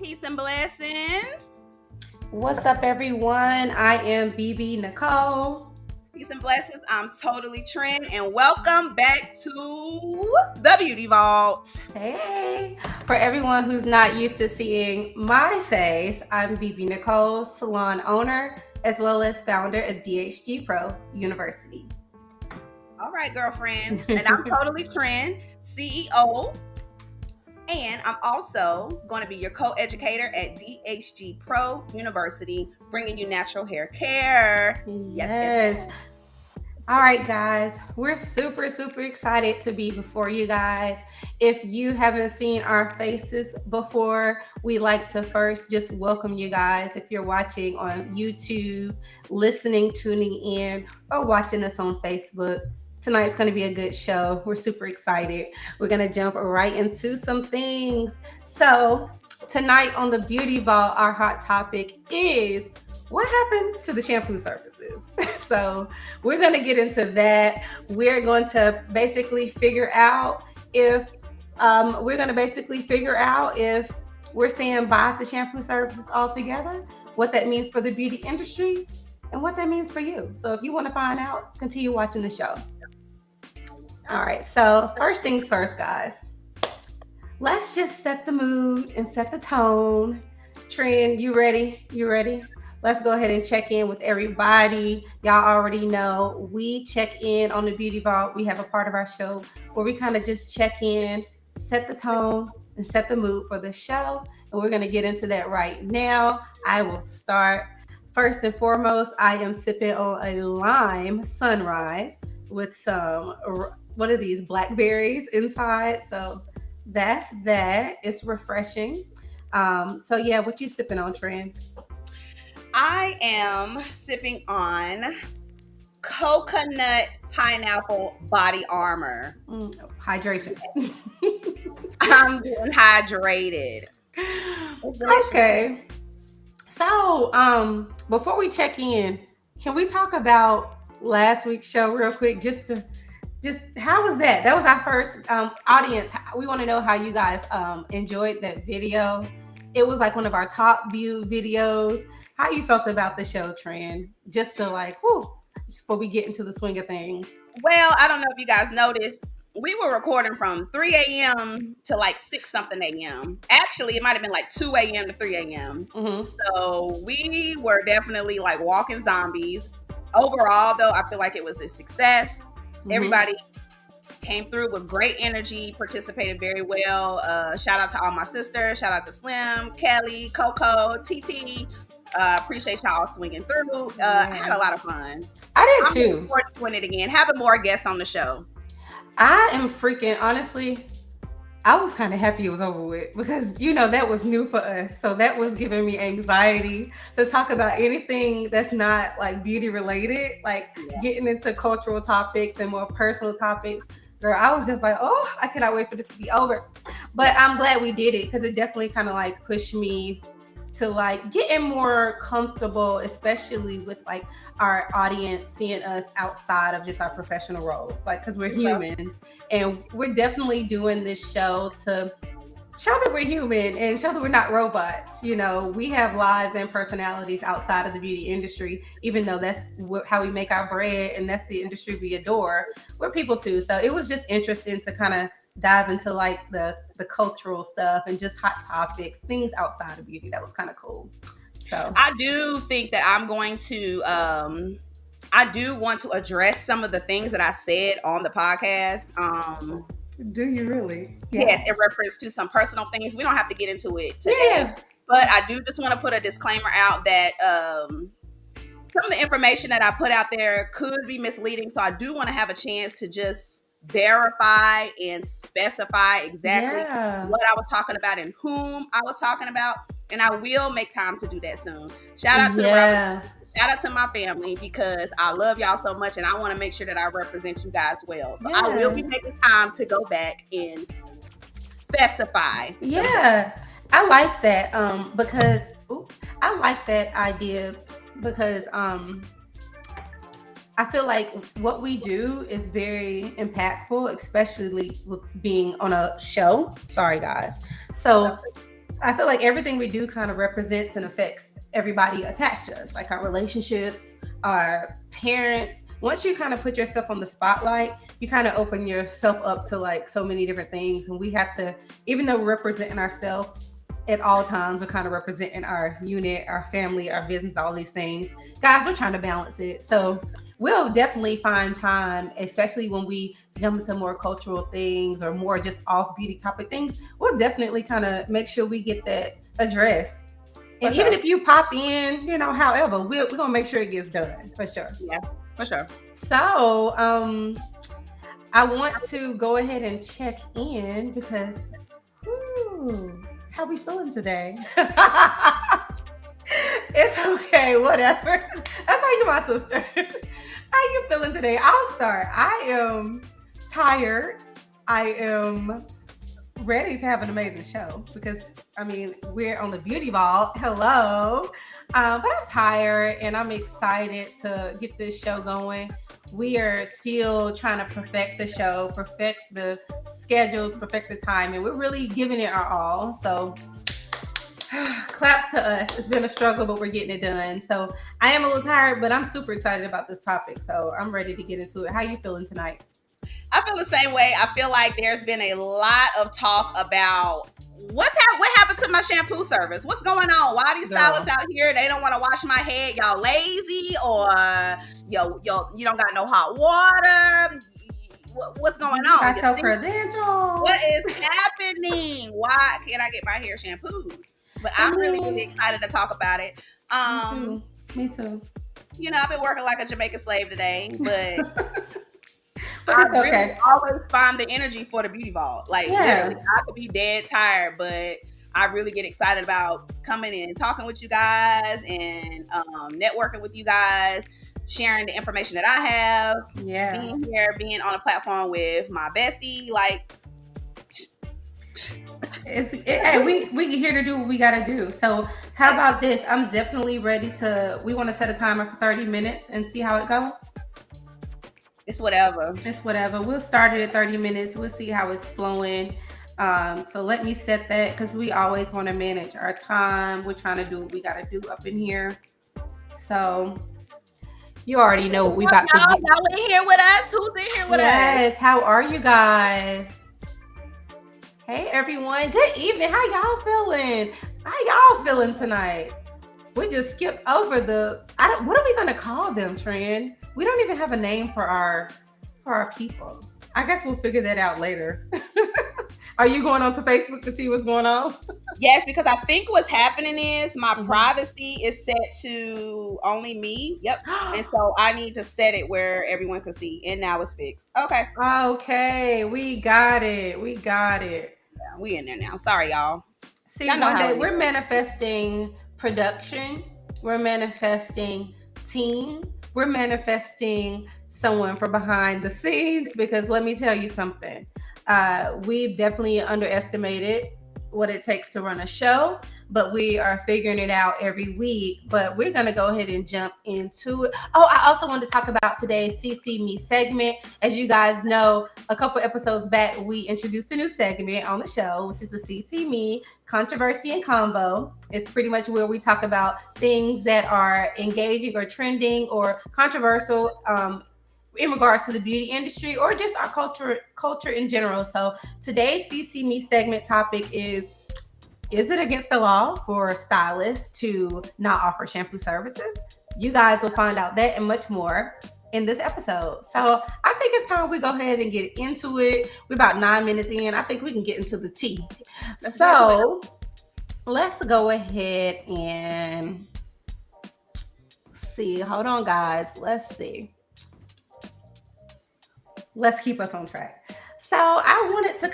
Peace and blessings. What's up, everyone? I am BB Nicole. Peace and blessings. I'm totally Trend, and welcome back to the Beauty Vault. Hey, for everyone who's not used to seeing my face, I'm BB Nicole, salon owner, as well as founder of DHG Pro University. All right, girlfriend. And I'm totally Trend, CEO. And I'm also going to be your co-educator at DHG Pro University, bringing you natural hair care. Yes. All right, guys, we're super excited to be before you guys. If you haven't seen our faces before, we like to first just welcome you guys. If you're watching on YouTube, listening, tuning in, or watching us on Facebook, tonight's going to be a good show. We're super excited. We're going to jump right into some things. So, tonight on the Beauty Vault, our hot topic is what happened to the shampoo services. So we're going to get into that. We're going to basically figure out if we're saying bye to shampoo services altogether, what that means for the beauty industry, and what that means for you. So if you want to find out, continue watching the show. All right. So first things first, guys. Let's just set the mood and set the tone. Trend, you ready? You ready? Let's go ahead and check in with everybody. Y'all already know we check in on the Beauty Vault. We have a part of our show where we kind of just check in, set the tone, and set the mood for the show. And we're going to get into that right now. I will start. First and foremost, I am sipping on a lime sunrise with some, what are these, blackberries inside. So that's that. It's refreshing. So yeah, what you sipping on, Trend? I am sipping on coconut pineapple body armor. Hydration. I'm getting hydrated. Okay. So, before we check in, can we talk about last week's show real quick? Just how was that? That was our first audience. We want to know how you guys enjoyed that video. It was like one of our top view videos. How you felt about the show, Trend? Just to just before we get into the swing of things. Well, I don't know if you guys noticed, we were recording from 3 a.m. to like 6 something a.m. Actually, it might have been like 2 a.m. to 3 a.m. Mm-hmm. So we were definitely like walking zombies. Overall, though, I feel like it was a success. Mm-hmm. Everybody came through with great energy, participated very well. Shout out to all my sisters. Shout out to Slim, Kelly, Coco, TT. Appreciate y'all swinging through. I had a lot of fun. I did too. I'm looking forward to doing it again. Having more guests on the show. I am freaking, honestly, I was kind of happy it was over with because, that was new for us. So that was giving me anxiety to talk about anything that's not like beauty related, getting into cultural topics and more personal topics. Girl, I was just like, oh, I cannot wait for this to be over. But I'm glad we did it because it definitely kind of pushed me to getting more comfortable, especially with our audience seeing us outside of just our professional roles, because we're humans and we're definitely doing this show to show that we're human and show that we're not robots. We have lives and personalities outside of the beauty industry, even though that's how we make our bread and that's the industry we adore. We're people too. So it was just interesting to kind of dive into the cultural stuff and just hot topics, things outside of beauty. That was kind of cool. So I do think that I'm going to I do want to address some of the things that I said on the podcast. Do you really? Yes, in reference to some personal things. We don't have to get into it today. But I do just want to put a disclaimer out that some of the information that I put out there could be misleading. So I do want to have a chance to just verify and specify exactly what I was talking about and whom I was talking about, and I will make time to do that soon. Shout out to the Roberts, shout out to my family, because I love y'all so much and I want to make sure that I represent you guys well. So I will be making time to go back and specify. I like that because I like that idea because I feel like what we do is very impactful, especially with being on a show. Sorry, guys. So I feel like everything we do kind of represents and affects everybody attached to us, like our relationships, our parents. Once you kind of put yourself on the spotlight, you kind of open yourself up to like so many different things. And we have to, even though we're representing ourselves at all times, we're kind of representing our unit, our family, our business, all these things. Guys, we're trying to balance it. So we'll definitely find time, especially when we jump into more cultural things or more just off beauty topic things. We'll definitely kind of make sure we get that addressed. And even if you pop in, however, we're gonna make sure it gets done for sure. Yeah, for sure. So, I want to go ahead and check in because, how we feeling today? It's okay, whatever. That's why you're my sister. How you feeling today? I'll start. I am tired. I am ready to have an amazing show because we're on the beauty ball. Hello. But I'm tired and I'm excited to get this show going. We are still trying to perfect the show, perfect the schedules, perfect the time, and we're really giving it our all. So claps to us. It's been a struggle, but we're getting it done. So I am a little tired, but I'm super excited about this topic. So I'm ready to get into it. How you feeling tonight? I feel the same way. I feel like there's been a lot of talk about what happened to my shampoo service. What's going on? Why are these stylists out here? They don't want to wash my head. Y'all lazy, or yo, you don't got no hot water. What's going on? Got your credentials. What is happening? Why can't I get my hair shampooed? But I'm really excited to talk about it. Me too. I've been working like a Jamaican slave today, but I really always find the energy for the beauty vault. Like literally, I could be dead tired, but I really get excited about coming in, talking with you guys, and networking with you guys, sharing the information that I have. Yeah, being here, being on a platform with my bestie, like. We here to do what we gotta do. So how about this? I'm definitely ready to. We want to set a timer for 30 minutes and see how it goes. It's whatever. We'll start it at 30 minutes. We'll see how it's flowing. So let me set that because we always want to manage our time. We're trying to do what we gotta do up in here. So you already know what we about to do. Y'all in here with us? Who's in here with us? Yes. How are you guys? Hey everyone, good evening. How y'all feeling? How y'all feeling tonight? We just skipped over what are we gonna call them, Tran? We don't even have a name for our people. I guess we'll figure that out later. Are you going onto Facebook to see what's going on? Yes, because I think what's happening is my privacy is set to only me. Yep. And so I need to set it where everyone can see. And now it's fixed. Okay. Okay. We got it. Yeah, we in there now. Sorry, y'all. See, one day we're manifesting production. We're manifesting team. We're manifesting someone from behind the scenes because let me tell you something. We've definitely underestimated what it takes to run a show, but we are figuring it out every week. But we're going to go ahead and jump into it. Oh, I also wanted to talk about today's CC Me segment. As you guys know, a couple episodes back, we introduced a new segment on the show, which is the CC Me Controversy and Convo. It's pretty much where we talk about things that are engaging or trending or controversial in regards to the beauty industry or just our culture in general. So today's CC Me segment topic is it against the law for stylists to not offer shampoo services? You guys will find out that and much more in this episode. So I think it's time we go ahead and get into it. We're about 9 minutes in. I think we can get into the tea. So let's go ahead and see. Hold on, guys. Let's see. Let's keep us on track. So I wanted to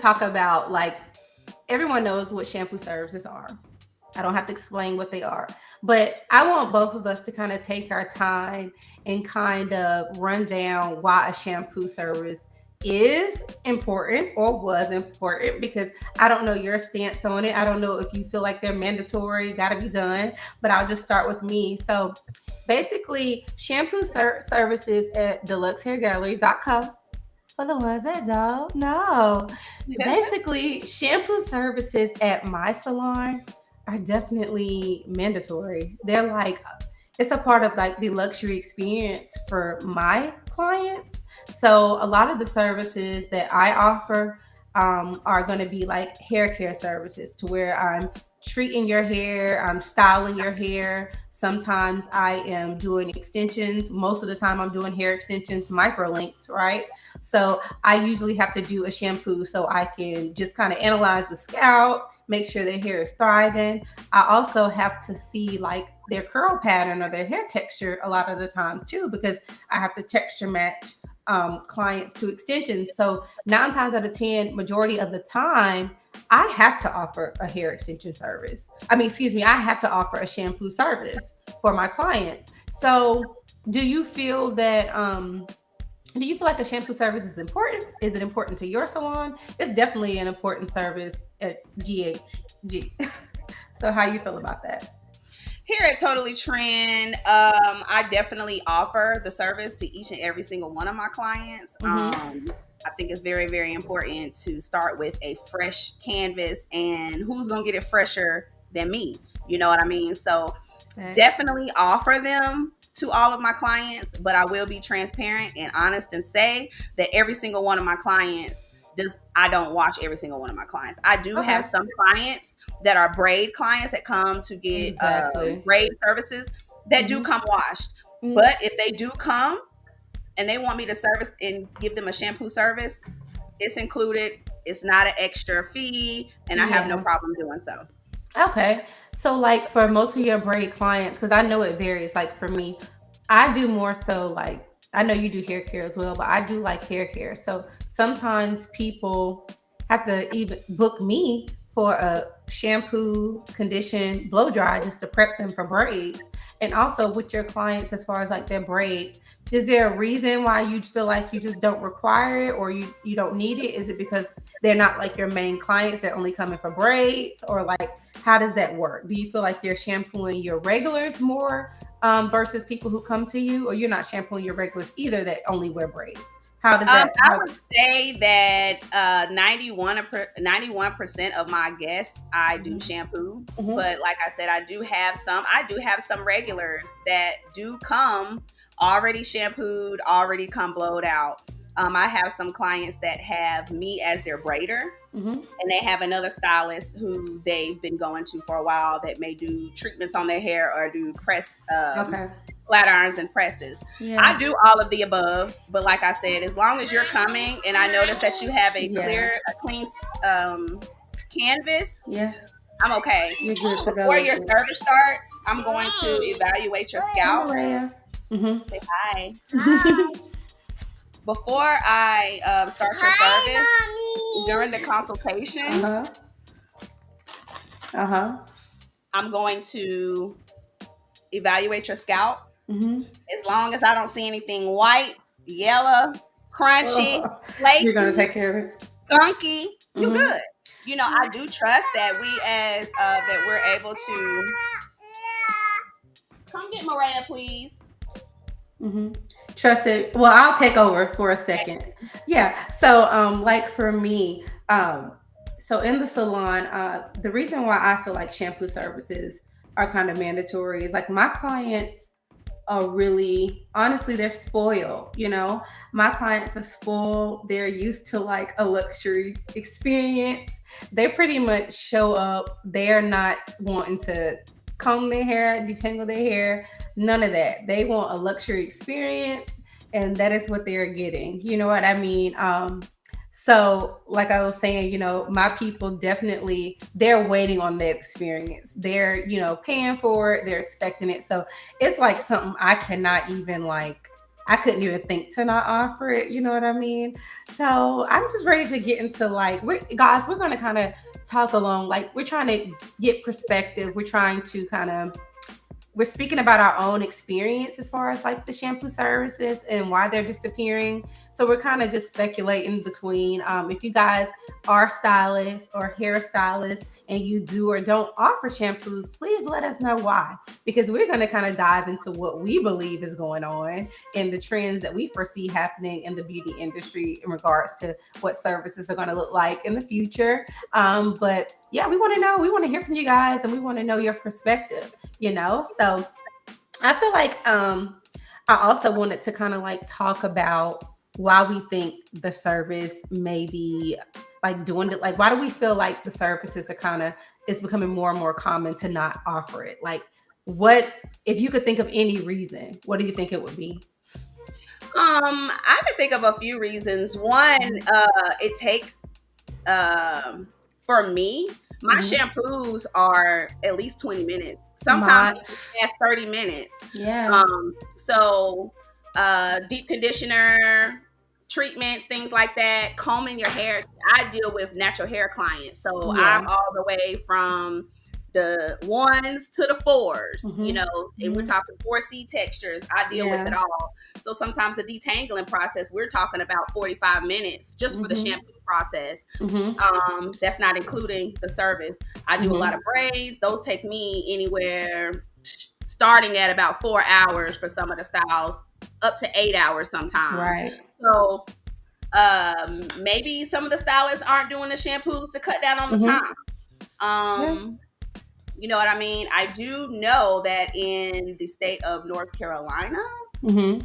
talk about, like, everyone knows what shampoo services are. I don't have to explain what they are, but I want both of us to kind of take our time and kind of run down why a shampoo service is important or was important, because I don't know your stance on it. I don't know if you feel like they're mandatory, got to be done, but I'll just start with me. So basically, shampoo services at deluxehairgallery.com For the ones that don't know, basically, shampoo services at my salon are definitely mandatory. They're like, it's a part of like the luxury experience for my clients. So a lot of the services that I offer are going to be like hair care services, to where I'm treating your hair, I'm styling your hair. Sometimes I am doing extensions. Most of the time, I'm doing hair extensions, micro links, right? So I usually have to do a shampoo so I can just kind of analyze the scalp, make sure their hair is thriving. I also have to see like their curl pattern or their hair texture a lot of the times too, because I have to texture match clients to extensions. So 9 times out of 10, majority of the time, I have to offer a hair extension service. I mean, excuse me, I have to offer a shampoo service for my clients. So do you feel that do you feel like a shampoo service is important? Is it important to your salon? It's definitely an important service at GHG. So how you feel about that? Here at Totally Trend, I definitely offer the service to each and every single one of my clients. Mm-hmm. I think it's very, very important to start with a fresh canvas, and who's going to get it fresher than me? You know what I mean? So Okay. definitely offer them to all of my clients, but I will be transparent and honest and say that every single one of my clients does, I don't wash every single one of my clients. I do have Okay. some clients that are braid clients that come to get Exactly. braid services that do Mm-hmm. come washed. Mm-hmm. But if they do come and they want me to service and give them a shampoo service, it's included. It's not an extra fee, and I have no Yeah. problem doing so. Okay. So, like for most of your braid clients, because I know it varies. Like for me, I do more so like, I know you do hair care as well, but I do like hair care. So sometimes people have to even book me for a shampoo, condition, blow dry just to prep them for braids. And also with your clients, as far as like their braids, is there a reason why you feel like you just don't require it, or you don't need it? Is it because they're not like your main clients, they're only coming for braids, or like how does that work? Do you feel like you're shampooing your regulars more versus people who come to you, or you're not shampooing your regulars either that only wear braids? How does that? I would say that 91% of my guests I do shampoo, Mhm. but like I said, I do have some regulars that do come already shampooed, already come blowed out. I have some clients that have me as their braider, Mhm. and they have another stylist who they've been going to for a while that may do treatments on their hair or do press Okay. flat irons and presses. Yeah. I do all of the above, but like I said, as long as you're coming and I notice that you have Yeah. a clean canvas, Yeah. I'm okay. You're good to go Before with your it. service starts, I'm going to evaluate your Hey, scalp. Maria. Mhm. Say hi. Before I start your service, during the Uh consultation, huh. Uh huh. I'm going to evaluate your scalp. Mhm. As long as I don't see anything white, yellow, crunchy, You're gonna flaky, take care of it. gunky, you Mhm. good. You know, I do trust that we as that we're able to come get Mariah, please. Mm-hmm. Trusted. Well, I'll take over for a Thank second. you. Yeah. So, like for me, so in the salon, the reason why I feel like shampoo services are kind of mandatory is like my clients are really, honestly, they're spoiled. My clients are spoiled. They're used to like a luxury experience. They pretty much show up. They're not wanting to comb their hair, detangle their hair, none of that. They want a luxury experience, and that is what they're getting. You know what I mean? So, like I was saying, my people definitely, they're waiting on that experience. They're, paying for it, they're expecting it. So it's like something I cannot even like, I couldn't even think to not offer it. You know what I mean? So I'm just ready to get into like, we're going to kind of talk along. Like, we're trying to get perspective. We're trying to kind of we're speaking about our own experience as far as like the shampoo services and why they're disappearing. So we're kind of just speculating between if you guys are stylists or hairstylists and you do or don't offer shampoos, please let us know why. Because we're going to kind of dive into what we believe is going on and the trends that we foresee happening in the beauty industry in regards to what services are going to look like in the future. But yeah, we want to know, we want to hear from you guys and we want to know your perspective, you know? So I feel like I also wanted to kind of like talk about why we think the service may be like doing it. Like, why do we feel like the services are kind of, it's becoming more and more common to not offer it? Like, what, if you could think of any reason, what do you think it would be? I can think of a few reasons. One, it takes for me, my Mhm. shampoos are at least 20 minutes, sometimes My, even past 30 minutes. yeah. So deep conditioner, treatments, things like that, combing your hair. I deal with natural hair clients, so Yeah. I'm all the way from the ones to the fours, you Hmm. know, and we're Hmm. talking 4C textures. I deal with Yeah. it all. So sometimes the detangling process, we're talking about 45 minutes just for the Hmm. shampoo process. Hmm. That's not including the service. I do a lot Hmm. of braids. Those take me anywhere starting at about 4 hours for some of the styles, up to 8 hours sometimes. Right. So maybe some of the stylists aren't doing the shampoos to cut down on the Hmm. time. Yeah. You know what I mean? I do know that in the state of North Carolina, Hmm.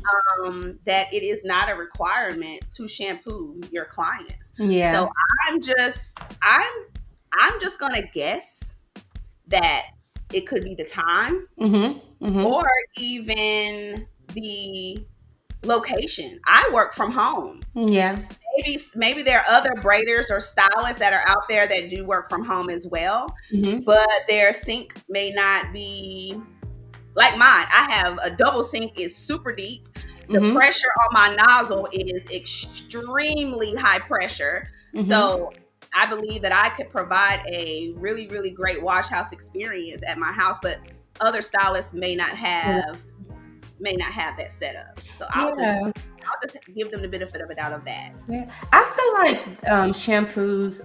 that it is not a requirement to shampoo your clients. So Yeah. I'm just I'm I'm just gonna guess that it could be the time Hmm. Hmm. or even the location. I work from home. Yeah. Maybe there are other braiders or stylists that are out there that do work from home as well, Hmm. but their sink may not be like mine. I have a double sink, is super deep. The Hmm. pressure on my nozzle is extremely high pressure. Hmm. So I believe that I could provide a really, really great wash house experience at my house, but other stylists may not have that set up. So Yeah. I'll just give them the benefit of a doubt of that. Yeah. I feel like shampoos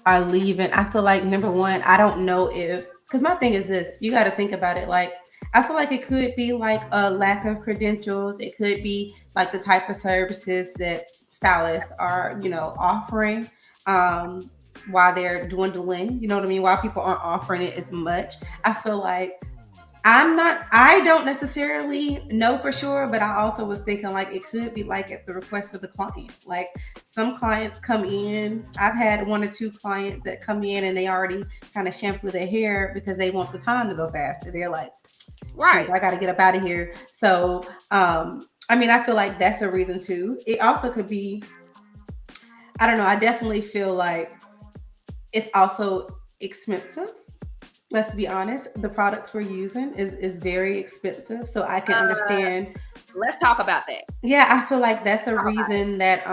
are leaving. I feel like number one, I don't know if, because my thing is this, you got to think about it. Like, I feel like it could be like a lack of credentials. It could be like the type of services that stylists are, you know, offering while they're dwindling. You know what I mean? While people aren't offering it as much. I feel like I don't necessarily know for sure, but I also was thinking like it could be like at the request of the client. Like some clients come in, I've had one or two clients that come in and they already kind of shampoo their hair because they want the time to go faster. They're like, shoot, Right. I got to get up out of here. So, I mean, I feel like that's a reason too. It also could be, I don't know, I definitely feel like it's also expensive. Let's be honest, the products we're using is very expensive, so I can Uh, understand. let's talk about that. Yeah, I feel like that's a Talk about reason that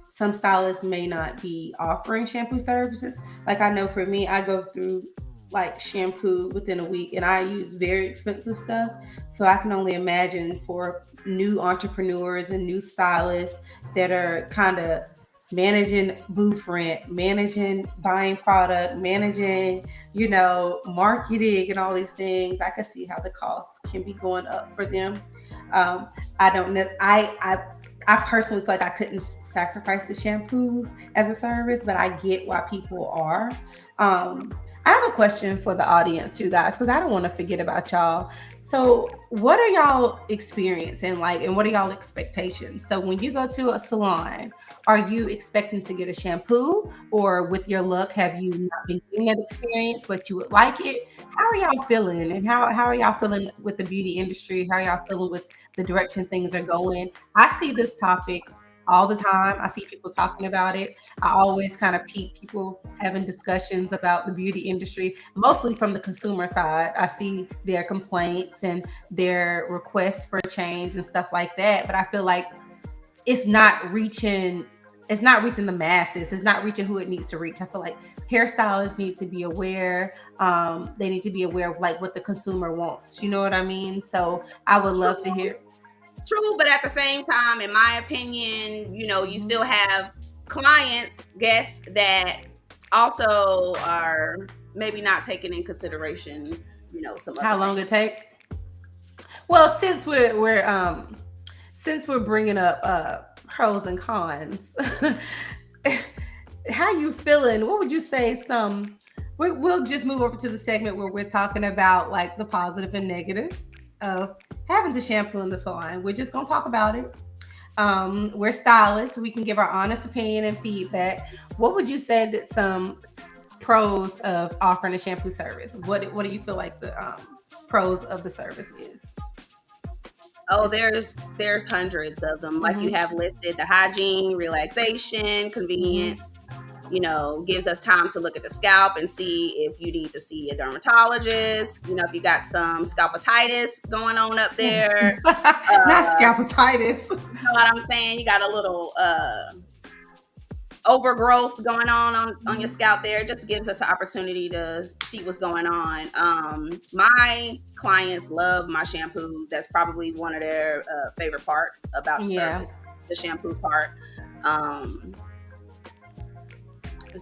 some stylists may not be offering shampoo services. Like I know for me, I go through like shampoo within a week and I use very expensive stuff. So I can only imagine for new entrepreneurs and new stylists that are kind of managing booth rent, managing buying product, managing, you know, marketing and all these things. I can see how the costs can be going up for them. I don't know. I personally feel like I couldn't sacrifice the shampoos as a service, but I get why people are. I have a question for the audience too, guys, because I don't want to forget about y'all. So, what are y'all experiencing like, and what are y'all expectations? So, when you go to a salon, are you expecting to get a shampoo, or with your luck, have you not been getting that experience, but you would like it? How are y'all feeling, and how are y'all feeling with the beauty industry? How are y'all feeling with the direction things are going? I see this topic all the time. I see people talking about it. I always kind of peep people having discussions about the beauty industry, mostly from the consumer side. I see their complaints and their requests for change and stuff like that. But I feel like it's not reaching. it's not reaching the masses. It's not reaching who it needs to reach. I feel like hairstylists need to be aware. They need to be aware of like what the consumer wants. You know what I mean? So I would love to hear. True, but at the same time, in my opinion, you still have clients, guests that also are maybe not taking in consideration, some How other long things. it take? Well, since we're bringing up pros and cons, how you feeling? What would you say? We'll just move over to the segment where we're talking about like the positive and negatives of having to shampoo in the salon. We're just gonna talk about it. We're stylists. We can give our honest opinion and feedback. What would you say that some pros of offering a shampoo service? What do you feel like the pros of the service is? Oh, there's hundreds of them. Like you Mm-hmm. have listed: the hygiene, relaxation, Mm-hmm. convenience, gives us time to look at the scalp and see if you need to see a dermatologist, if you got some scalpitis going on up there. Not Uh, scalpitis. you know what I'm saying? You got a little overgrowth going on your scalp there. It just gives us an opportunity to see what's going on. My clients love my shampoo. That's probably one of their favorite parts about the Yeah. service, the shampoo part. um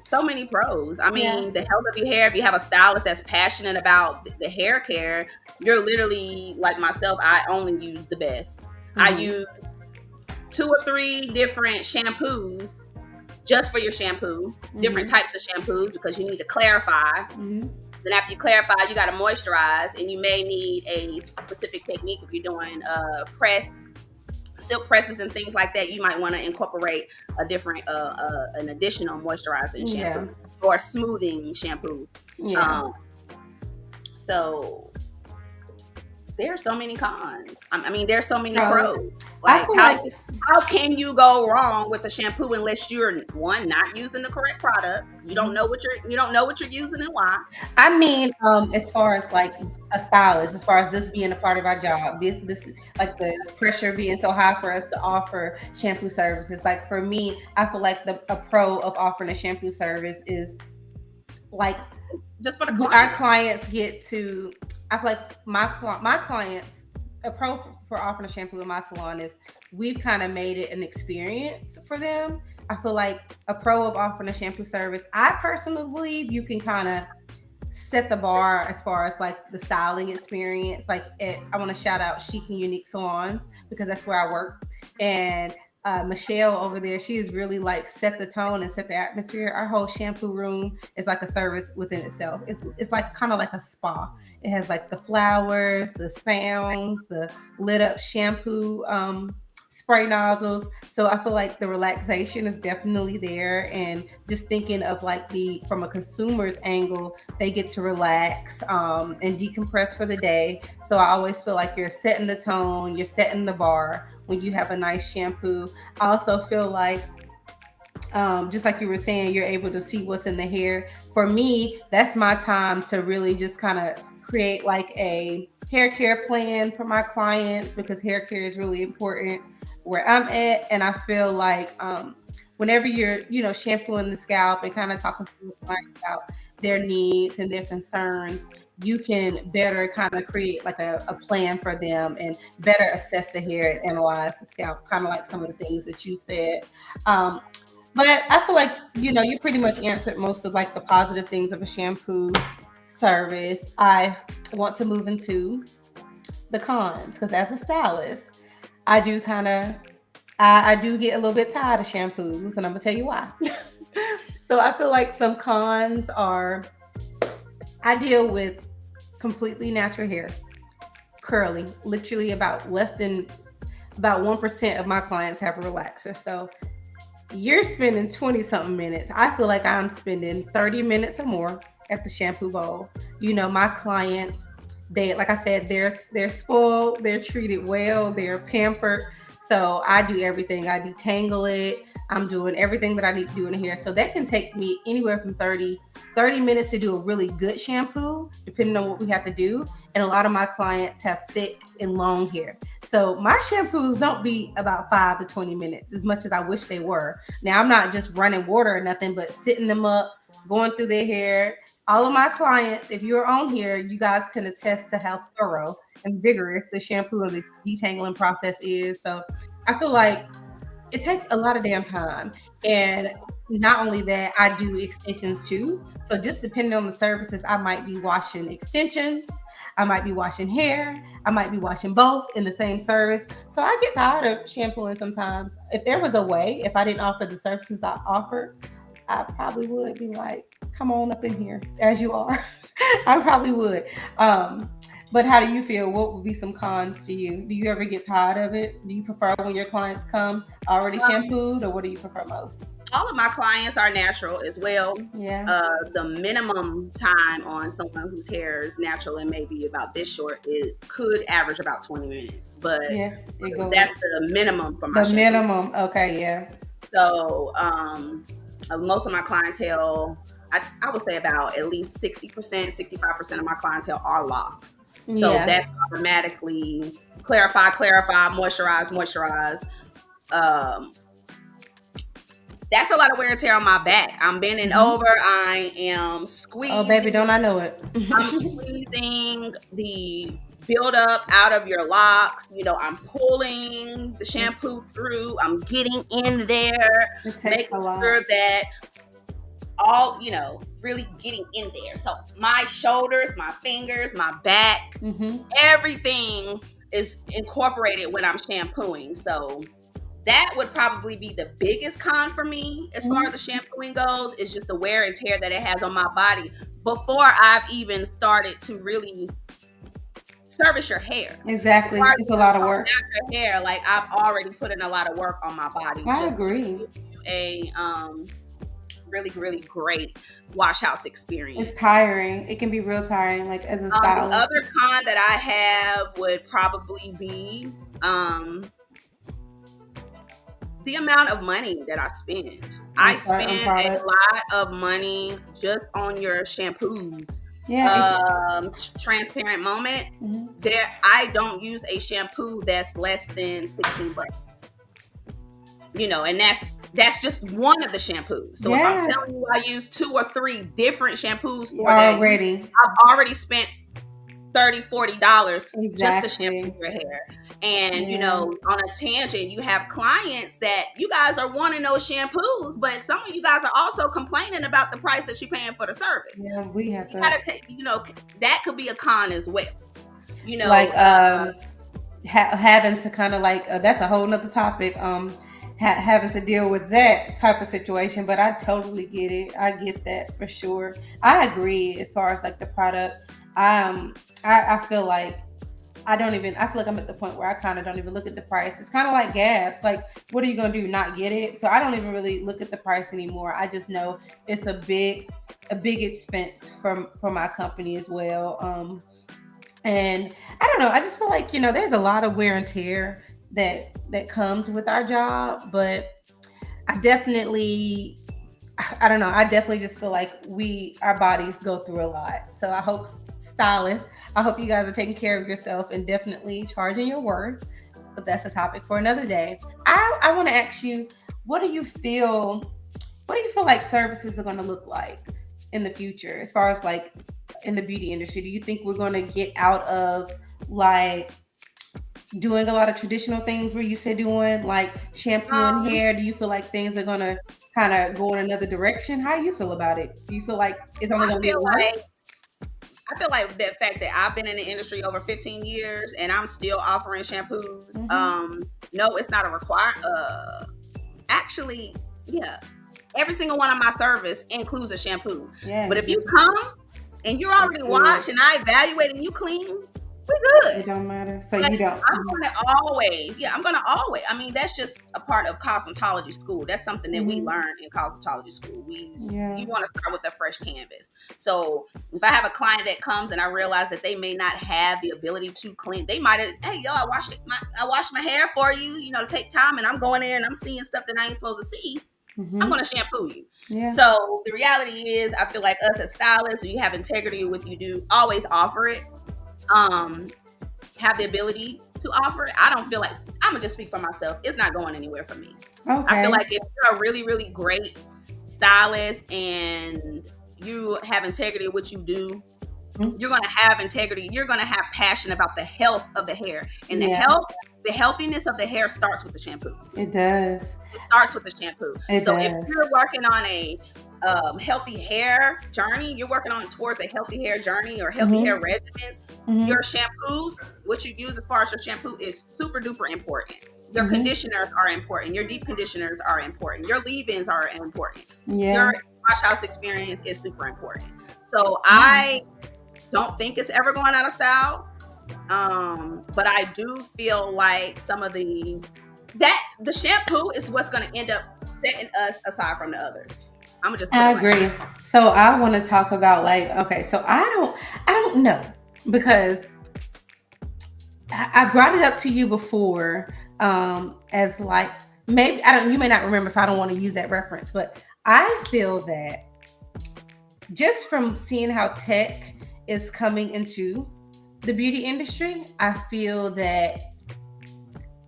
so many pros. I Yeah. mean, the health of your hair, if you have a stylist that's passionate about the hair care, you're literally like myself. I only use the best. I Mm-hmm. use 2 or 3 different shampoos just for your shampoo, different Mm-hmm. types of shampoos, because you need to clarify. Mm-hmm. Then after you clarify, you got to moisturize, and you may need a specific technique if you're doing press, silk presses and things like that. You might want to incorporate a different, an additional moisturizing Yeah. shampoo or smoothing shampoo. Yeah. Um, so there are so many cons. I mean, there's so many Pros. pros. I Like feel how like how can you go wrong with a shampoo unless you're one, not using the correct products? You don't know what you're using and why. I mean, as far as like a stylist, as far as this being a part of our job, this like the pressure being so high for us to offer shampoo services. Like for me, I feel like a pro of offering a shampoo service is like Just for the our client. clients get to. I feel like my clients, a pro for offering a shampoo in my salon is we've kind of made it an experience for them. I feel like a pro of offering a shampoo service, I personally believe you can kind of set the bar as far as like the styling experience. Like I want to shout out Chic and Unique Salons because that's where I work. And Michelle over there, she has really like set the tone and set the atmosphere. Our whole shampoo room is like a service within itself. It's like kind of like a spa. It has like the flowers, the sounds, the lit up shampoo spray nozzles. So I feel like the relaxation is definitely there. And just thinking of like the from a consumer's angle, they get to relax and decompress for the day. So I always feel like you're setting the tone, you're setting the bar when you have a nice shampoo. I also feel like just like you were saying, you're able to see what's in the hair. For me, that's my time to really just kind of create like a hair care plan for my clients because hair care is really important where I'm at. And I feel like whenever you're, shampooing the scalp and kind of talking to your client about their needs and their concerns, you can better kind of create like a plan for them and better assess the hair and analyze the scalp, kind of like some of the things that you said. Um, but I feel like, you pretty much answered most of like the positive things of a shampoo service. I want to move into the cons because as a stylist, I do kind of I do get a little bit tired of shampoos, and I'm gonna tell you why. So I feel like some cons are I deal with completely natural hair, curly. Literally about 1% of my clients have a relaxer. So you're spending 20 something minutes. I feel like I'm spending 30 minutes or more at the shampoo bowl. My clients, they like I said, they're spoiled, they're treated well, they're pampered. So I do everything. I detangle it. I'm doing everything that I need to do in here. So that can take me anywhere from 30 minutes to do a really good shampoo, depending on what we have to do. And a lot of my clients have thick and long hair. So my shampoos don't be about 5 to 20 minutes, as much as I wish they were. Now, I'm not just running water or nothing, but sitting them up, going through their hair. All of my clients, if you're on here, you guys can attest to how thorough and vigorous the shampoo and the detangling process is. So I feel like it takes a lot of damn time. And not only that, I do extensions too. So just depending on the services, I might be washing extensions, I might be washing hair, I might be washing both in the same service. So I get tired of shampooing sometimes. If there was a way, if I didn't offer the services I offered, I probably would be like, come on up in here as you are. I probably would. But how do you feel? What would be some cons to you? Do you ever get tired of it? Do you prefer when your clients come already shampooed, or what do you prefer most? All of my clients are natural as well. Yeah. The minimum time on someone whose hair is natural and maybe about this short, it could average about 20 minutes, but Yeah, it goes. That's the minimum for my The shampoo. minimum. Okay, yeah. So most of my clientele, I would say about at least 60%, 65% of my clientele are locks. So Yeah. that's automatically clarify, moisturize. That's a lot of wear and tear on my back. I'm bending over. I am squeezing. Oh, baby, don't I know it? I'm squeezing the buildup out of your locks. You know, I'm pulling the shampoo through. I'm getting in there, making sure that all, you know, really getting in there. So my shoulders, my fingers, my back, everything is incorporated when I'm shampooing. So that would probably be the biggest con for me as far as the shampooing goes, is just the wear and tear that it has on my body before I've even started to really service your hair. Exactly. It's a lot of work. Your hair, like I've already put in a lot of work on my body. I agree. To give you a really, really great wash house experience. It's tiring. It can be real tiring, like as a stylist. The other con that I have would probably be the amount of money that I spend. I spend a lot of money just on your shampoos. Yeah. Transparent moment. There, I don't use a shampoo that's less than $16. You know, and that's just one of the shampoos. So if I'm telling you I use 2 or 3 different shampoos for that, I've already spent $30, $40 just to shampoo your hair. And you know, on a tangent, you have clients that you guys are wanting those shampoos, but some of you guys are also complaining about the price that you're paying for the service. Yeah, we have to. You gotta take, you know, that could be a con as well. You know, like having to kind of like that's a whole nother topic. Having to deal with that type of situation, but I totally get it. I get that for sure. I agree as far as like the product. I feel like I feel like I'm at the point where I kind of don't even look at the price. It's kind of like gas. Like, what are you going to do? Not get it? So I don't even really look at the price anymore. I just know it's a big expense for my company as well. And I don't know. I just feel like, you know, there's a lot of wear and tear that comes with our job, but I definitely just feel like our bodies go through a lot. So I hope stylists, I hope you guys are taking care of yourself and definitely charging your worth, but that's a topic for another day. I want to ask you, what do you feel like services are going to look like in the future as far as like in the beauty industry? Do you think we're going to get out of like doing a lot of traditional things we're used to doing, like shampooing hair? Do you feel like things are going to kind of go in another direction? How do you feel about it? Do you feel like it's only going to get worse? I feel like the fact that I've been in the industry over 15 years and I'm still offering shampoos. No, it's not a actually, yeah. Every single one of my service includes a shampoo. Yeah, but if you come and you're already washed and I evaluate and you clean, we good. It don't matter. So But you don't. I'm gonna always. I mean, that's just a part of cosmetology school. That's something that we learn in cosmetology school. You want to start with a fresh canvas. So if I have a client that comes and I realize that they may not have the ability to clean, they might have, hey yo, I washed my hair for you, to take time, and I'm going there and I'm seeing stuff that I ain't supposed to see. I'm gonna shampoo you. Yeah. So the reality is, I feel like us as stylists, you have integrity with you do always offer it. Have the ability to offer it. I don't feel like, I'm gonna just speak for myself. It's not going anywhere for me. Okay. I feel like if you're a really, really great stylist and you have integrity in what you do, you're gonna have integrity. You're gonna have passion about the health of the hair, and the healthiness of the hair starts with the shampoo. It does. It starts with the shampoo. It so does. If you're working on a healthy hair journey, you're working on towards a healthy hair journey or healthy hair regimens, your shampoos, what you use as far as your shampoo is super duper important. Your conditioners are important. Your deep conditioners are important. Your leave-ins are important. Your wash house experience is super important. So I don't think it's ever going out of style. But I do feel like some of the shampoo is what's going to end up setting us aside from the others. I'm just. I agree. So I want to talk about okay. So I don't know, because I brought it up to you before, as maybe you may not remember, so I don't want to use that reference, but I feel that just from seeing how tech is coming into the beauty industry, I feel that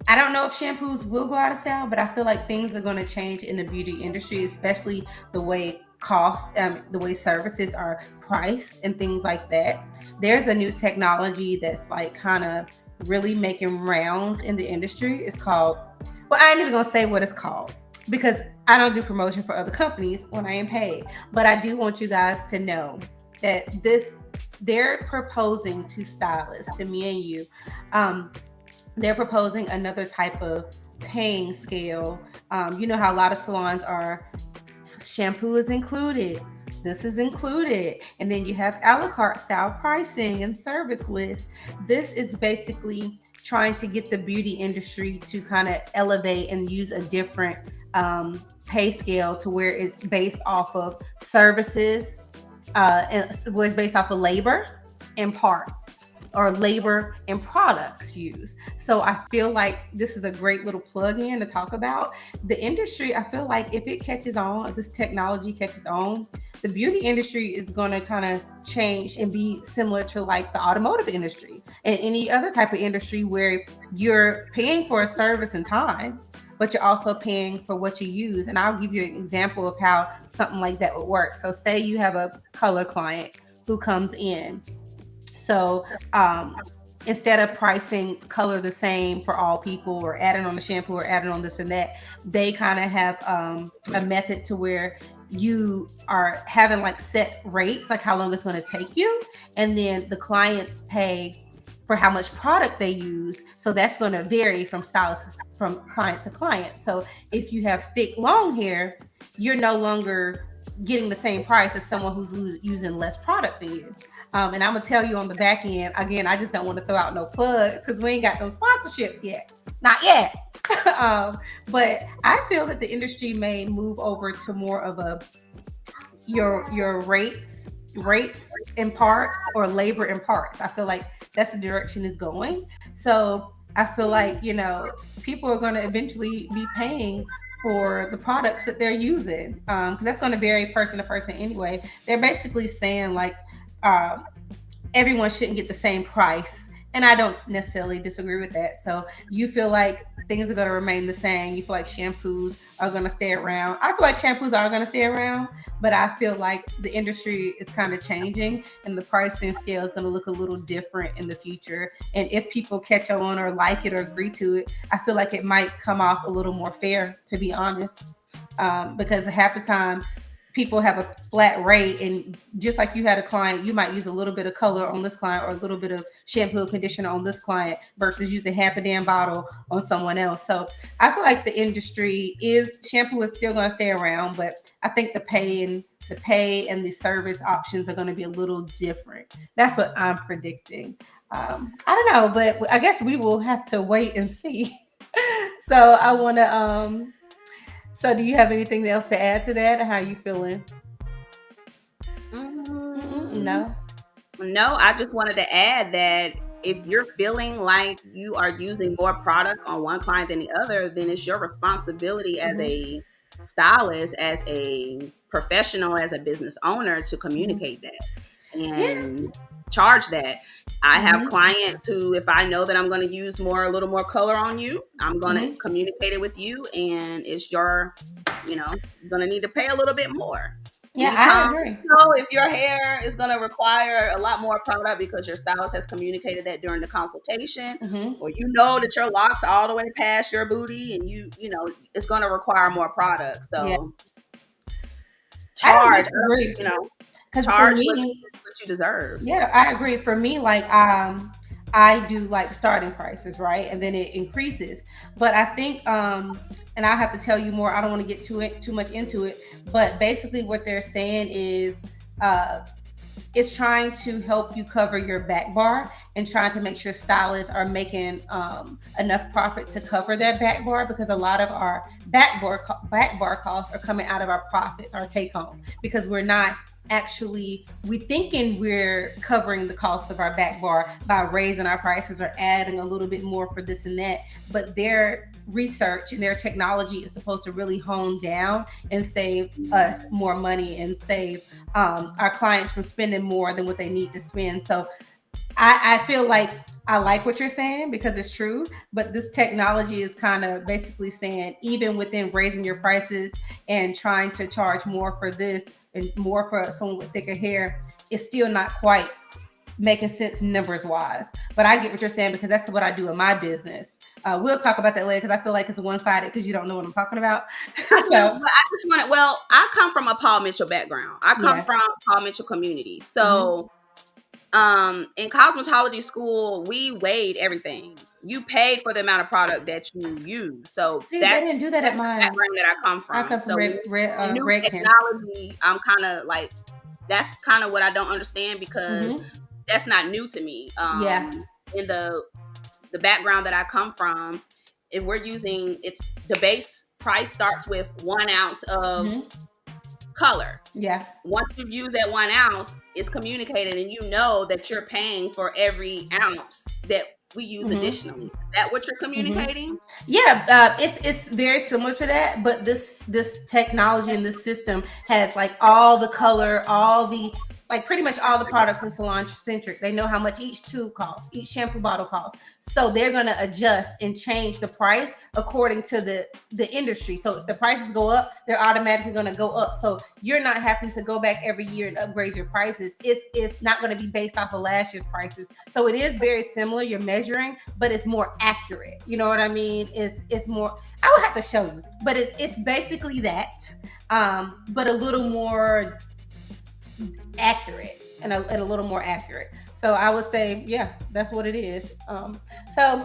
I don't know if shampoos will go out of style, but I feel like things are going to change in the beauty industry, especially the way the way services are priced and things like that. There's a new technology that's kind of really making rounds in the industry. It's called, well, I ain't even going to say what it's called because I don't do promotion for other companies when I am paid. But I do want you guys to know that they're proposing to stylists, to me and you, they're proposing another type of paying scale. You know how a lot of salons are, shampoo is included, this is included, and then you have a la carte style pricing and service lists. This is basically trying to get the beauty industry to kind of elevate and use a different pay scale to where it's based off of services, and where it's based off of labor and parts, or labor and products used. So I feel like this is a great little plug-in to talk about the industry. I feel like if it catches on, if this technology catches on, the beauty industry is going to kind of change and be similar to the automotive industry and any other type of industry where you're paying for a service and time, but you're also paying for what you use. And I'll give you an example of how something like that would work. So say you have a color client who comes in. So instead of pricing color the same for all people, or adding on the shampoo or adding on this and that, they kind of have a method to where you are having set rates, how long it's going to take you, and then the clients pay for how much product they use. So that's going to vary from stylist, from client to client. So if you have thick, long hair, you're no longer getting the same price as someone who's using less product than you. And I'm gonna tell you on the back end, again, I just don't want to throw out no plugs because we ain't got those sponsorships yet. Not yet. But I feel that the industry may move over to more of your rates in parts, or labor in parts. I feel like that's the direction it's going. So I feel like, people are going to eventually be paying for the products that they're using, because that's going to vary person to person anyway. They're basically saying everyone shouldn't get the same price, and I don't necessarily disagree with that. So you feel like things are going to remain the same. You feel like shampoos are going to stay around. I feel like shampoos are going to stay around, but I feel like the industry is kind of changing, and the pricing scale is going to look a little different in the future. And if people catch on or like it or agree to it, I feel like it might come off a little more fair, to be honest, because half the time people have a flat rate, and just like you had a client, you might use a little bit of color on this client or a little bit of shampoo and conditioner on this client versus using half a damn bottle on someone else. So I feel like the shampoo is still going to stay around, but I think the pay and the service options are going to be a little different. That's what I'm predicting. I don't know, but I guess we will have to wait and see. So I want to. So do you have anything else to add to that? How you feeling? Mm, No. no, I just wanted to add that if you're feeling like you are using more product on one client than the other, then it's your responsibility as Mm-hmm. a stylist, as a professional, as a business owner to Mm-hmm. communicate that Yeah. and charge that. I have Mm-hmm. clients who, if I know that I'm going to use a little more color on you, I'm going to Mm-hmm. communicate it with you, and it's your, you're going to need to pay a little bit more. Yeah, I Anytime, agree. if your hair is going to require a lot more product because your stylist has communicated that during the consultation, Mm-hmm. or that your locks all the way past your booty, and it's going to require more product. Yeah, So I don't charge up, disagree because for charge what me, you deserve. yeah, I agree. For me, like I do like starting prices, right? And then it increases. But I think and I have to tell you more. I don't want to get too much into it, but basically what they're saying is uh it's trying to help you cover your back bar and trying to make sure stylists are making enough profit to cover that back bar, because a lot of our back bar costs are coming out of our profits, our take home, because we're not actually, we thinking we're covering the cost of our back bar by raising our prices or adding a little bit more for this and that, but their research and their technology is supposed to really hone down and save us more money and save our clients from spending more than what they need to spend. So I feel like I like what you're saying because it's true, but this technology is kind of basically saying even within raising your prices and trying to charge more for this and more for someone with thicker hair, it's still not quite making sense numbers wise. But I get what you're saying because that's what I do in my business. We'll talk about that later because I feel like it's one sided because you don't know what I'm talking about. I do, So but I just want to. Well, I come from a Paul Mitchell background. I come yeah. from Paul Mitchell community. Mm-hmm. So, in cosmetology school, we weighed everything. You paid for the amount of product that you use. So See, they that's didn't do that at that's the mine. background that I come I from. come from So new red can. technology, I'm kind of like, that's kind of what I don't understand because Mm-hmm. that's not new to me. Yeah. In the background that I come from, if we're using, it's the base price starts with 1 ounce of Mm-hmm. color. Yeah. Once you use that 1 ounce, it's communicated, and you know that you're paying for every ounce that we use Mm-hmm. additionally. Is that what you're Mm-hmm. communicating? Yeah, it's very similar to that, but this technology and this system has like all the color, all the like pretty much all the products in salon centric. They know how much each tube costs, each shampoo bottle costs, so they're gonna adjust and change the price according to the industry. So if the prices go up, they're automatically gonna go up. So you're not having to go back every year and upgrade your prices. It's not gonna be based off of last year's prices. So it is very similar. You're measuring, but it's more accurate. You know what I mean? It's more. I would have to show you, but it's basically that, but a little more accurate and a little more accurate. So I would say, yeah, that's what it is. So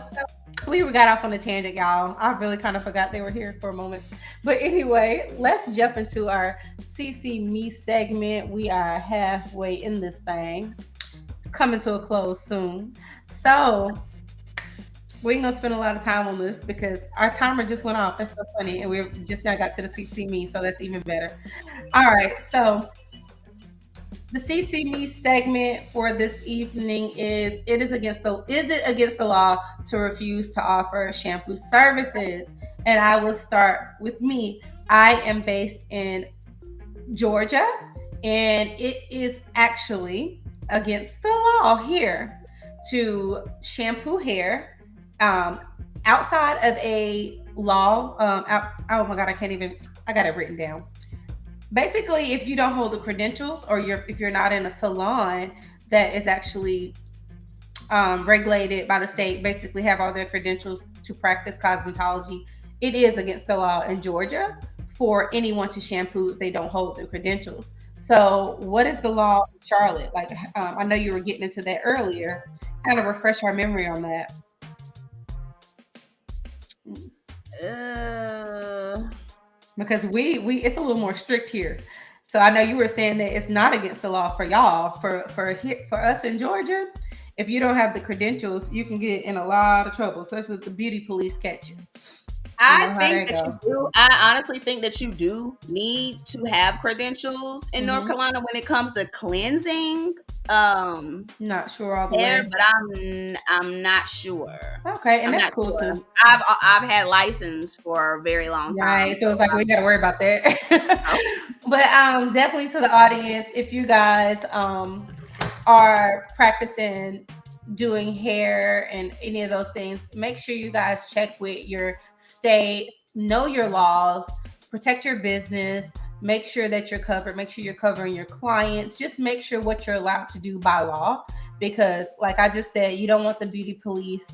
we got off on a tangent, y'all. I really kind of forgot they were here for a moment. But anyway, let's jump into our CC Me segment. We are halfway in this thing, coming to a close soon. So we ain't gonna spend a lot of time on this because our timer just went off. That's so funny, and we just now got to the CC Me, so that's even better. All right, so the CC Me segment for this evening is: is it against the law to refuse to offer shampoo services? And I will start with me. I am based in Georgia, and it is actually against the law here to shampoo hair um, outside of a law. Oh my God, I can't even. I got it written down. Basically, if you don't hold the credentials, or if you're not in a salon that is actually regulated by the state, basically have all their credentials to practice cosmetology, it is against the law in Georgia for anyone to shampoo if they don't hold the credentials. So, what is the law in Charlotte? Like, I know you were getting into that earlier. Kind of refresh our memory on that. Uh, Because we it's a little more strict here. So I know you were saying that it's not against the law for y'all. For us in Georgia, if you don't have the credentials, you can get in a lot of trouble, especially if the beauty police catch you. I think that you do. I honestly think that you do need to have credentials in North Carolina when it comes to cleansing. Not sure all the hair, way, but I'm not sure. Okay, and I'm that's not cool sure. too. I've had license for a very long time. Right, so it's like we gotta worry about that. But definitely to the audience, if you guys are practicing doing hair and any of those things, make sure you guys check with your state, know your laws, protect your business, make sure that you're covered, make sure you're covering your clients, just make sure what you're allowed to do by law. Because like I just said, you don't want the beauty police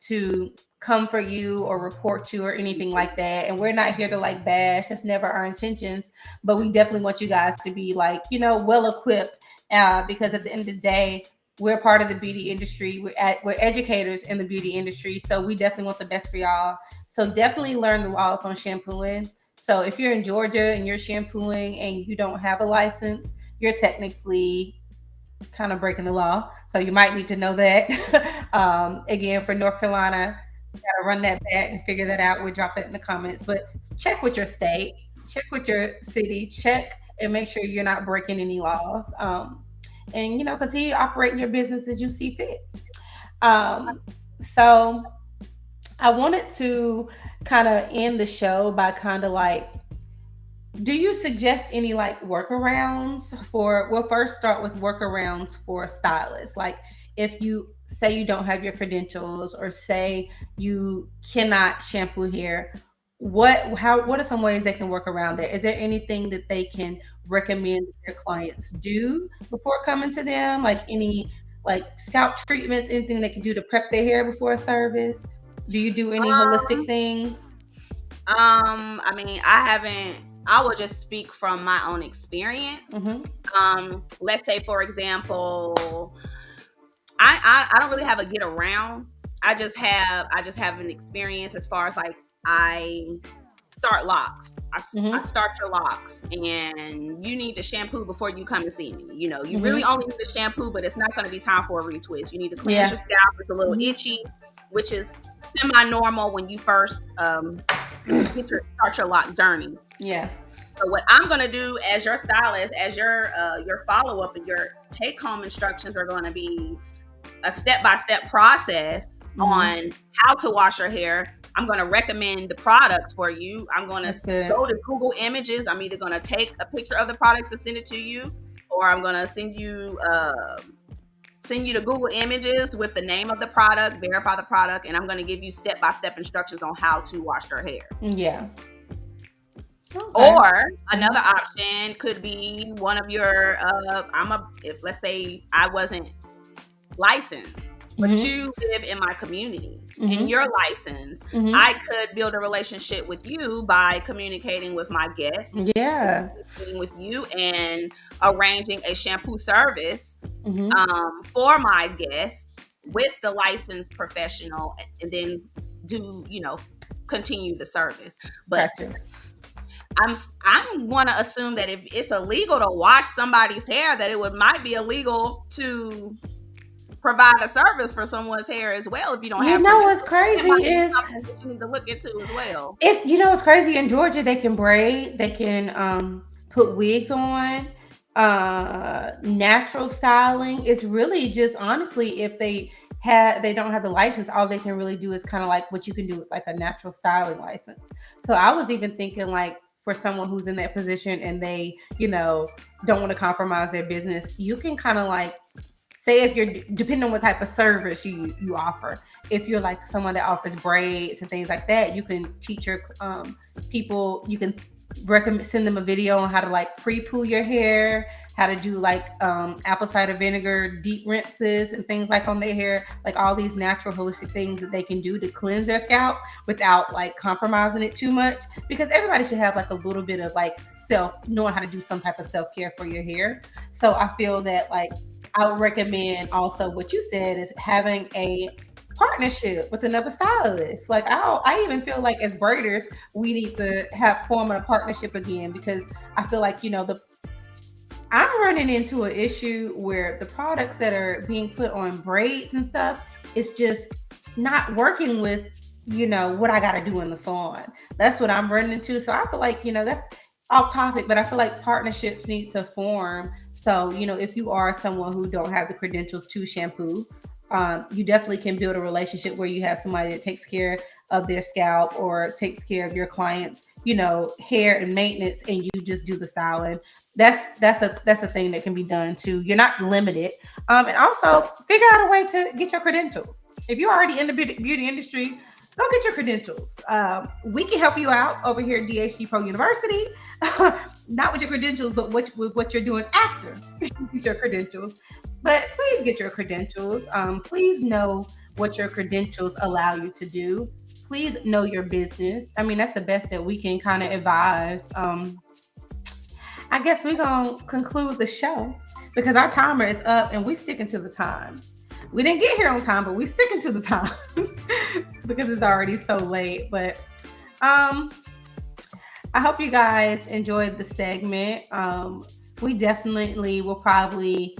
to come for you or report you or anything like that. And we're not here to like bash. That's never our intentions. But we definitely want you guys to be like, well equipped, because at the end of the day, we're part of the beauty industry. We're educators in the beauty industry. So we definitely want the best for y'all. So definitely learn the laws on shampooing. So if you're in Georgia and you're shampooing and you don't have a license, you're technically kind of breaking the law. So you might need to know that. Again, for North Carolina, you got to run that back and figure that out. We'll drop that in the comments. But check with your state, check with your city, check and make sure you're not breaking any laws. And continue operating your business as you see fit. So I wanted to kind of end the show by kind of like, do you suggest any like workarounds for, we'll first start with workarounds for stylists. Like if you say you don't have your credentials or say you cannot shampoo hair, what are some ways they can work around that? Is there anything that they can recommend their clients do before coming to them? Like any like scalp treatments, anything they can do to prep their hair before a service? Do you do any holistic things? I mean, I will just speak from my own experience. Let's say, for example, I don't really have a get around. I just have an experience as far as like I start locks. I start your locks, and you need to shampoo before you come to see me. You really only need to shampoo, but it's not going to be time for a retwist. You need to cleanse your scalp. It's a little itchy, which is semi-normal when you first start your lock journey. Yeah. So what I'm going to do as your stylist, as your follow-up and your take-home instructions are going to be a step-by-step process on how to wash your hair. I'm going to recommend the products for you. I'm going to go to Google Images. I'm either going to take a picture of the products and send it to you, or I'm going to send you to Google Images with the name of the product, verify the product, and I'm going to give you step-by-step instructions on how to wash your hair. Yeah. Okay. Or another option could be one of your if let's say I wasn't licensed, but you live in my community and you're licensed, I could build a relationship with you by communicating with my guests, with you and arranging a shampoo service for my guests with the licensed professional, and then continue the service. But I'm want to assume that if it's illegal to wash somebody's hair, that it might be illegal to provide a service for someone's hair as well. If you don't have, what's crazy is you need to look into as well. It's what's crazy in Georgia, they can braid, they can put wigs on, natural styling. It's really just honestly, if they don't have the license, all they can really do is kind of like what you can do with like a natural styling license. So I was even thinking like, for someone who's in that position and they, don't want to compromise their business, you can kind of like, say if you're, depending on what type of service you offer, if you're like someone that offers braids and things like that, you can teach your people, you can send them a video on how to like pre-poo your hair, how to do like apple cider vinegar deep rinses and things like on their hair, like all these natural holistic things that they can do to cleanse their scalp without like compromising it too much, because everybody should have like a little bit of like knowing how to do some type of self-care for your hair. So I feel that like I would recommend also what you said is having a partnership with another stylist. Like I even feel like as braiders, we need to form a partnership again, because I feel like, I'm running into an issue where the products that are being put on braids and stuff is just not working with, what I got to do in the salon. That's what I'm running into. So I feel like, that's off topic, but I feel like partnerships need to form. So, if you are someone who don't have the credentials to shampoo, you definitely can build a relationship where you have somebody that takes care of their scalp or takes care of your clients, hair and maintenance, and you just do the styling. That's a thing that can be done too. You're not limited, and also figure out a way to get your credentials. If you're already in the beauty industry, go get your credentials. We can help you out over here at DHD Pro University, not with your credentials, but with what you're doing after you get your credentials. But please get your credentials. Please know what your credentials allow you to do. Please know your business. I mean, that's the best that we can kind of advise. I guess we're going to conclude the show because our timer is up and we sticking to the time. We didn't get here on time, but we sticking to the time because it's already so late. But I hope you guys enjoyed the segment. We definitely will probably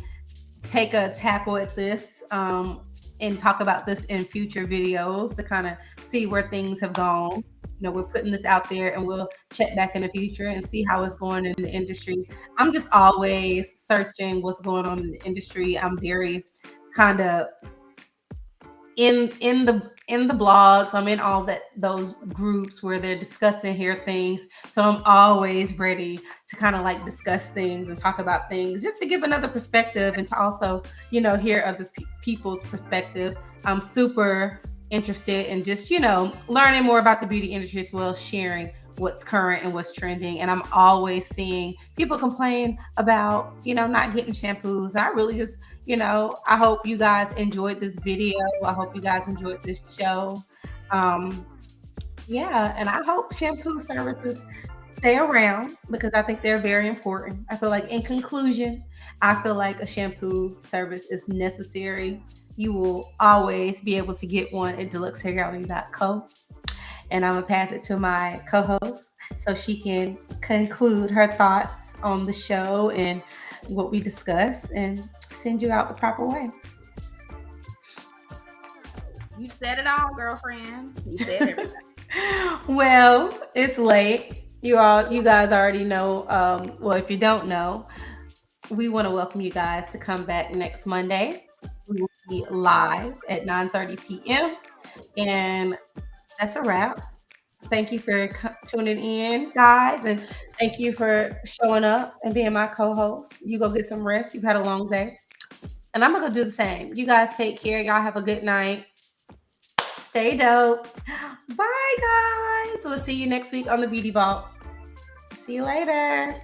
take a tackle at this and talk about this in future videos to kind of see where things have gone. We're putting this out there and we'll check back in the future and see how it's going in the industry. I'm just always searching what's going on in the industry. I'm very kind of in the blogs. I'm in all those groups where they're discussing hair things. So I'm always ready to kind of like discuss things and talk about things just to give another perspective and to also, hear other people's perspective. I'm super interested in just, learning more about the beauty industry as well, sharing what's current and what's trending. And I'm always seeing people complain about, not getting shampoos. I really just, I hope you guys enjoyed this video. I hope you guys enjoyed this show. Yeah, and I hope shampoo services stay around because I think they're very important. I feel like, in conclusion, I feel like a shampoo service is necessary. You will always be able to get one at deluxehairgallery.co. And I'm going to pass it to my co host so she can conclude her thoughts on the show and what we discussed and send you out the proper way. You said it all, girlfriend. You said everything. Well, it's late. You guys already know. Well, if you don't know, we want to welcome you guys to come back next Monday. We will be live at 9:30 p.m. And that's a wrap. Thank you for tuning in, guys, and thank you for showing up and being my co-host. You go get some rest. You've had a long day, and I'm gonna do the same. You guys take care. Y'all have a good night. Stay dope. Bye, guys. We'll see you next week on the Beauty Vault. See you later.